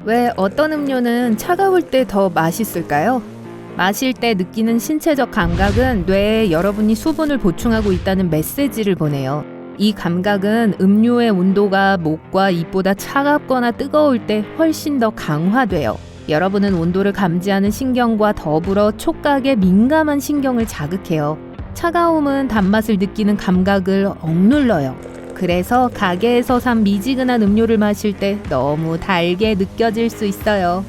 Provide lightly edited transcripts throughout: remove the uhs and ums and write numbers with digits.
왜 어떤 음료는 차가울 때 더 맛있을까요? 마실 때 느끼는 신체적 감각은 뇌에 여러분이 수분을 보충하고 있다는 메시지를 보내요. 이 감각은 음료의 온도가 목과 입보다 차갑거나 뜨거울 때 훨씬 더 강화돼요. 여러분은 온도를 감지하는 신경과 더불어 촉각에 민감한 신경을 자극해요. 차가움은 단맛을 느끼는 감각을 억눌러요. 그래서 가게에서 산 미지근한 음료를 마실 때 너무 달게 느껴질 수 있어요.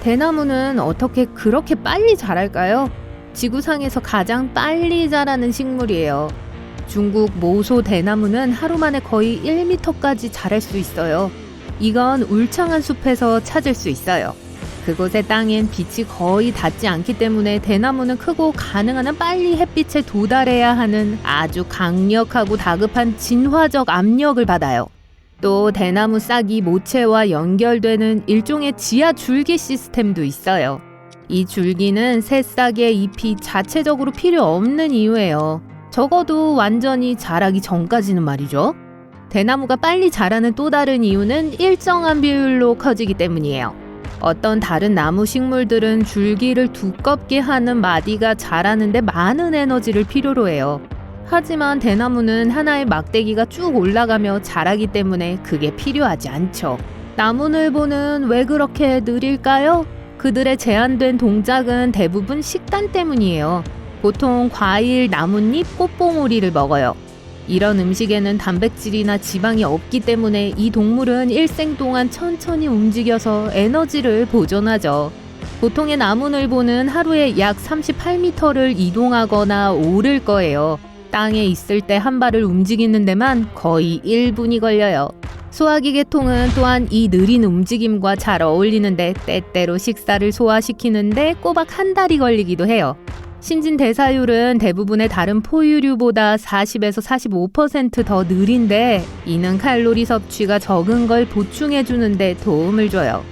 대나무는 어떻게 그렇게 빨리 자랄까요? 지구상에서 가장 빨리 자라는 식물이에요. 중국 모소 대나무는 하루 만에 거의 1m까지 자랄 수 있어요. 이건 울창한 숲에서 찾을 수 있어요. 그곳의 땅엔 빛이 거의 닿지 않기 때문에 대나무는 크고 가능한 한 빨리 햇빛에 도달해야 하는 아주 강력하고 다급한 진화적 압력을 받아요. 또 대나무 싹이 모체와 연결되는 일종의 지하 줄기 시스템도 있어요. 이 줄기는 새싹의 잎이 자체적으로 필요 없는 이유예요. 적어도 완전히 자라기 전까지는 말이죠. 대나무가 빨리 자라는 또 다른 이유는 일정한 비율로 커지기 때문이에요. 어떤 다른 나무 식물들은 줄기를 두껍게 하는 마디가 자라는데 많은 에너지를 필요로 해요. 하지만 대나무는 하나의 막대기가 쭉 올라가며 자라기 때문에 그게 필요하지 않죠. 나무늘보는 왜 그렇게 느릴까요? 그들의 제한된 동작은 대부분 식단 때문이에요. 보통 과일, 나뭇잎, 꽃봉오리를 먹어요. 이런 음식에는 단백질이나 지방이 없기 때문에 이 동물은 일생 동안 천천히 움직여서 에너지를 보존하죠. 보통의 나무늘보는 하루에 약 38m를 이동하거나 오를 거예요. 땅에 있을 때 한 발을 움직이는 데만 거의 1분이 걸려요. 소화기 계통은 또한 이 느린 움직임과 잘 어울리는데 때때로 식사를 소화시키는데 꼬박 한 달이 걸리기도 해요. 신진대사율은 대부분의 다른 포유류보다 40에서 45% 더 느린데 이는 칼로리 섭취가 적은 걸 보충해주는 데 도움을 줘요.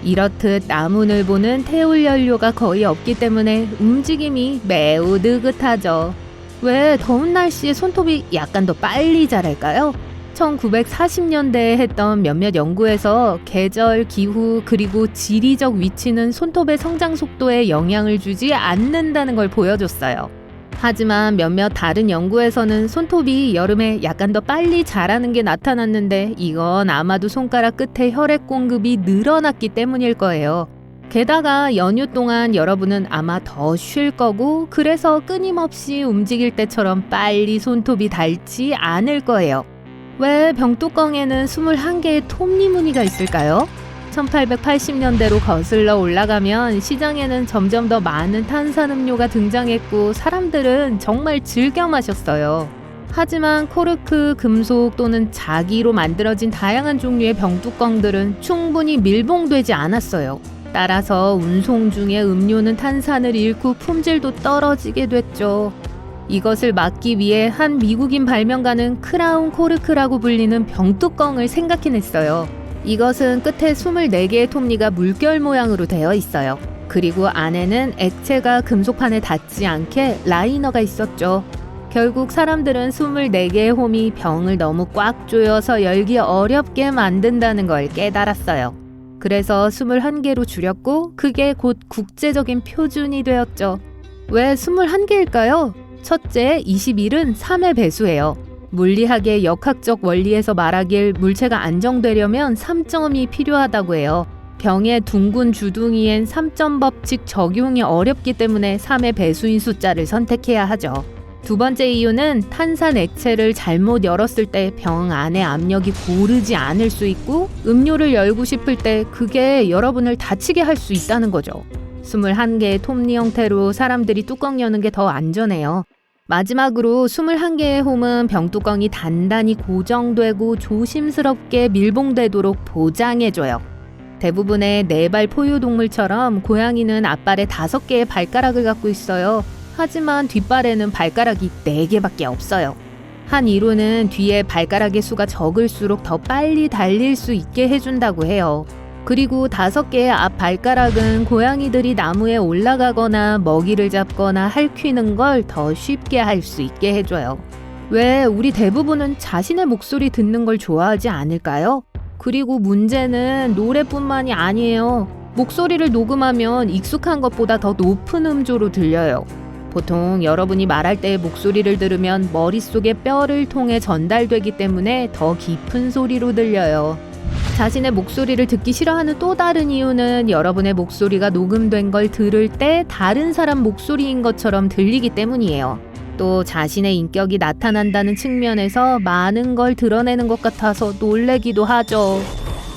이렇듯 나무늘보는 태울 연료가 거의 없기 때문에 움직임이 매우 느긋하죠. 왜 더운 날씨에 손톱이 약간 더 빨리 자랄까요? 1940년대에 했던 몇몇 연구에서 계절, 기후, 그리고 지리적 위치는 손톱의 성장 속도에 영향을 주지 않는다는 걸 보여줬어요. 하지만 몇몇 다른 연구에서는 손톱이 여름에 약간 더 빨리 자라는 게 나타났는데 이건 아마도 손가락 끝에 혈액 공급이 늘어났기 때문일 거예요. 게다가 연휴 동안 여러분은 아마 더 쉴 거고 그래서 끊임없이 움직일 때처럼 빨리 손톱이 닳지 않을 거예요. 왜 병뚜껑에는 21개의 톱니무늬가 있을까요? 1880년대로 거슬러 올라가면 시장에는 점점 더 많은 탄산음료가 등장했고 사람들은 정말 즐겨 마셨어요. 하지만 코르크, 금속 또는 자기로 만들어진 다양한 종류의 병뚜껑들은 충분히 밀봉되지 않았어요. 따라서 운송 중에 음료는 탄산을 잃고 품질도 떨어지게 됐죠. 이것을 막기 위해 한 미국인 발명가는 크라운 코르크라고 불리는 병뚜껑을 생각해냈어요. 이것은 끝에 24개의 톱니가 물결 모양으로 되어 있어요. 그리고 안에는 액체가 금속판에 닿지 않게 라이너가 있었죠. 결국 사람들은 24개의 홈이 병을 너무 꽉 조여서 열기 어렵게 만든다는 걸 깨달았어요. 그래서 21개로 줄였고 그게 곧 국제적인 표준이 되었죠. 왜 21개일까요? 첫째, 21은 3의 배수예요. 물리학의 역학적 원리에서 말하길 물체가 안정되려면 3점이 필요하다고 해요. 병의 둥근 주둥이엔 3점 법칙 적용이 어렵기 때문에 3의 배수인 숫자를 선택해야 하죠. 두 번째 이유는 탄산 액체를 잘못 열었을 때 병 안의 압력이 고르지 않을 수 있고 음료를 열고 싶을 때 그게 여러분을 다치게 할 수 있다는 거죠. 21개의 톱니 형태로 사람들이 뚜껑 여는 게 더 안전해요. 마지막으로 21개의 홈은 병뚜껑이 단단히 고정되고 조심스럽게 밀봉되도록 보장해줘요. 대부분의 4발 포유동물처럼 고양이는 앞발에 5개의 발가락을 갖고 있어요. 하지만 뒷발에는 발가락이 4개밖에 없어요. 한 이론은 뒤에 발가락의 수가 적을수록 더 빨리 달릴 수 있게 해준다고 해요. 그리고 5개의 앞 발가락은 고양이들이 나무에 올라가거나 먹이를 잡거나 핥히는 걸 더 쉽게 할 수 있게 해줘요. 왜 우리 대부분은 자신의 목소리 듣는 걸 좋아하지 않을까요? 그리고 문제는 노래뿐만이 아니에요. 목소리를 녹음하면 익숙한 것보다 더 높은 음조로 들려요. 보통 여러분이 말할 때 목소리를 들으면 머릿속의 뼈를 통해 전달되기 때문에 더 깊은 소리로 들려요. 자신의 목소리를 듣기 싫어하는 또 다른 이유는 여러분의 목소리가 녹음된 걸 들을 때 다른 사람 목소리인 것처럼 들리기 때문이에요. 또 자신의 인격이 나타난다는 측면에서 많은 걸 드러내는 것 같아서 놀래기도 하죠.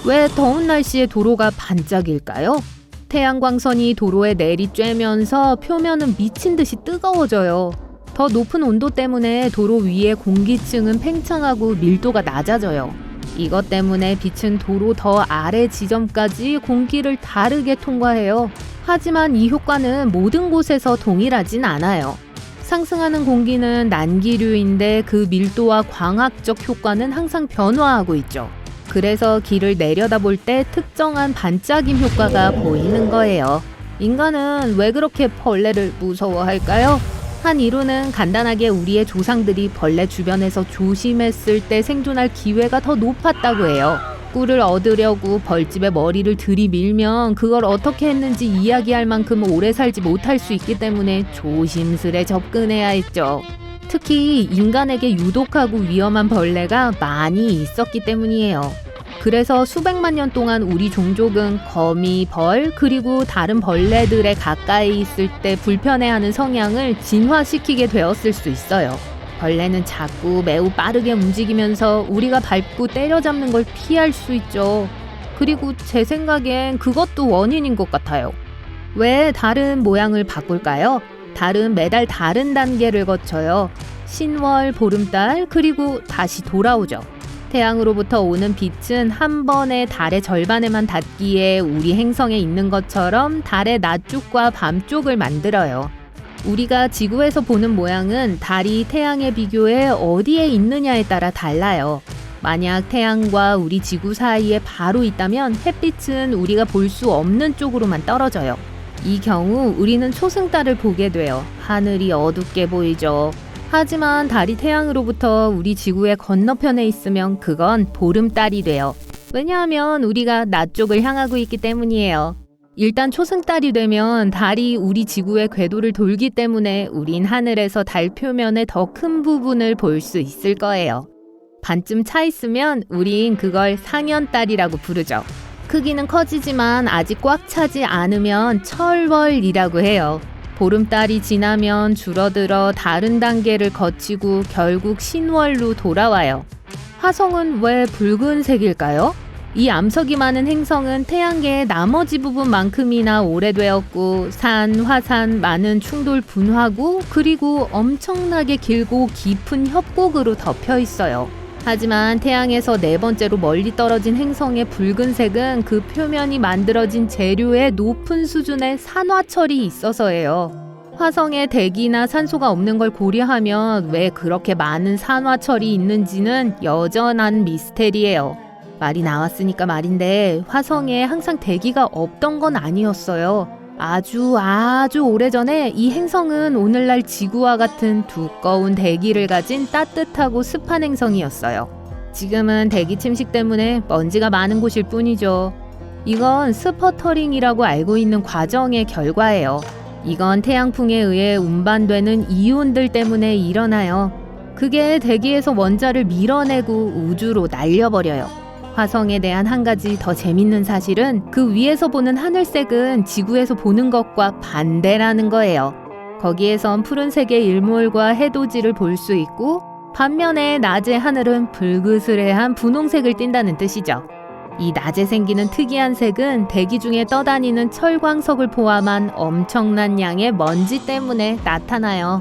왜 더운 날씨에 도로가 반짝일까요? 태양광선이 도로에 내리쬐면서 표면은 미친 듯이 뜨거워져요. 더 높은 온도 때문에 도로 위의 공기층은 팽창하고 밀도가 낮아져요. 이것 때문에 빛은 도로 더 아래 지점까지 공기를 다르게 통과해요. 하지만 이 효과는 모든 곳에서 동일하진 않아요. 상승하는 공기는 난기류인데 그 밀도와 광학적 효과는 항상 변화하고 있죠. 그래서 길을 내려다볼 때 특정한 반짝임 효과가 보이는 거예요. 인간은 왜 그렇게 벌레를 무서워할까요? 한 이론은 간단하게 우리의 조상들이 벌레 주변에서 조심했을 때 생존할 기회가 더 높았다고 해요. 꿀을 얻으려고 벌집에 머리를 들이밀면 그걸 어떻게 했는지 이야기할 만큼 오래 살지 못할 수 있기 때문에 조심스레 접근해야 했죠. 특히 인간에게 유독하고 위험한 벌레가 많이 있었기 때문이에요. 그래서 수백만 년 동안 우리 종족은 거미, 벌, 그리고 다른 벌레들에 가까이 있을 때 불편해하는 성향을 진화시키게 되었을 수 있어요. 벌레는 작고 매우 빠르게 움직이면서 우리가 밟고 때려잡는 걸 피할 수 있죠. 그리고 제 생각엔 그것도 원인인 것 같아요. 왜 다른 모양을 바꿀까요? 달은 매달 다른 단계를 거쳐요. 신월, 보름달, 그리고 다시 돌아오죠. 태양으로부터 오는 빛은 한 번에 달의 절반에만 닿기에 우리 행성에 있는 것처럼 달의 낮쪽과 밤쪽을 만들어요. 우리가 지구에서 보는 모양은 달이 태양에 비교해 어디에 있느냐에 따라 달라요. 만약 태양과 우리 지구 사이에 바로 있다면 햇빛은 우리가 볼 수 없는 쪽으로만 떨어져요. 이 경우 우리는 초승달을 보게 돼요. 하늘이 어둡게 보이죠. 하지만 달이 태양으로부터 우리 지구의 건너편에 있으면 그건 보름달이 돼요. 왜냐하면 우리가 낮쪽을 향하고 있기 때문이에요. 일단 초승달이 되면 달이 우리 지구의 궤도를 돌기 때문에 우린 하늘에서 달 표면의 더 큰 부분을 볼 수 있을 거예요. 반쯤 차 있으면 우린 그걸 상현달이라고 부르죠. 크기는 커지지만 아직 꽉 차지 않으면 철월이라고 해요. 보름달이 지나면 줄어들어 다른 단계를 거치고 결국 신월로 돌아와요. 화성은 왜 붉은색일까요? 이 암석이 많은 행성은 태양계의 나머지 부분만큼이나 오래되었고 산, 화산, 많은 충돌 분화구 그리고 엄청나게 길고 깊은 협곡으로 덮여 있어요. 하지만 태양에서 네 번째로 멀리 떨어진 행성의 붉은색은 그 표면이 만들어진 재료의 높은 수준의 산화철이 있어서예요. 화성에 대기나 산소가 없는 걸 고려하면 왜 그렇게 많은 산화철이 있는지는 여전한 미스테리예요. 말이 나왔으니까 말인데 화성에 항상 대기가 없던 건 아니었어요. 아주 오래전에 이 행성은 오늘날 지구와 같은 두꺼운 대기를 가진 따뜻하고 습한 행성이었어요. 지금은 대기 침식 때문에 먼지가 많은 곳일 뿐이죠. 이건 스퍼터링이라고 알고 있는 과정의 결과예요. 이건 태양풍에 의해 운반되는 이온들 때문에 일어나요. 그게 대기에서 원자를 밀어내고 우주로 날려버려요. 화성에 대한 한 가지 더 재밌는 사실은 그 위에서 보는 하늘색은 지구에서 보는 것과 반대라는 거예요. 거기에선 푸른색의 일몰과 해돋이를 볼 수 있고 반면에 낮의 하늘은 불그스레한 분홍색을 띈다는 뜻이죠. 이 낮에 생기는 특이한 색은 대기 중에 떠다니는 철광석을 포함한 엄청난 양의 먼지 때문에 나타나요.